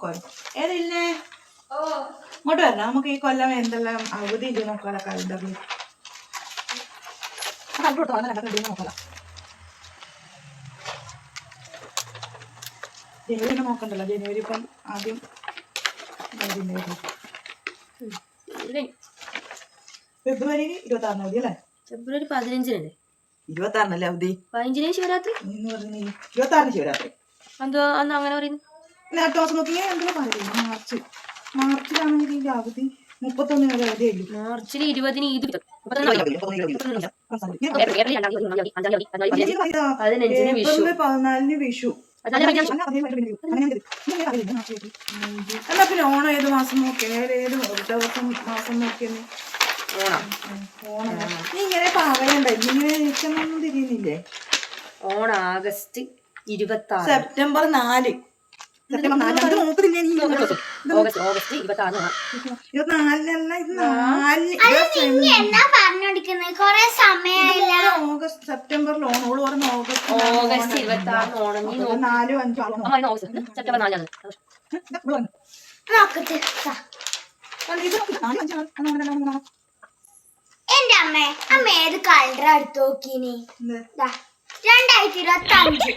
നോക്കാലോ. ഏതില്ലേ? ഇങ്ങോട്ട് വരണം. നമുക്ക് ഈ കൊല്ലം എന്തെല്ലാം അവധി ഇല്ല നോക്കാലോ കലണ്ടറിൽ. നോക്കാം. ജനുവരി നോക്കണ്ടല്ലോ. ജനുവരി ഇപ്പം ആദ്യം ഫെബ്രുവരി 26 അവധി അല്ലേ? ഫെബ്രുവരി 15 26 അവധി. 15 ശിവരാത്രി. 26 ശിവരാത്രി. എന്തോ അന്ന് അങ്ങനെ പറയുന്നു. അടുത്ത ദിവസം നോക്കിയാൽ എന്താ പറയുന്നത്? മാർച്ചിലാണെങ്കിൽ ഇതിന്റെ അവധി 31 വരെ അവധിയായിരിക്കും. മാർച്ചിൽ 20 ഈദ് വിഷു. ഏപ്രിൽ 14 വിഷു. എന്നാ പിന്നെ ഓണം ഏത് മാസം നോക്കിയാ? ഏത് ദിവസം മാസം നോക്കിയെന്ന്? ഓണം. നീ ഇങ്ങനെ പറയണ്ടായി. ഇങ്ങനെ എനിക്കൊന്നും തിരിയുന്നില്ലേ? ഓണം ആഗസ്റ്റ് 26. സെപ്റ്റംബർ 4. ഓഗസ്റ്റ് 26. സെപ്റ്റംബറിൽ ഓണോള് പറഞ്ഞ ഓഗസ്റ്റ് 26 ഓണം. 4, 5 സെപ്റ്റംബർ 4 എന്റെ അമ്മ ഏത് കളർ എടുത്ത് നോക്കീനി? 2025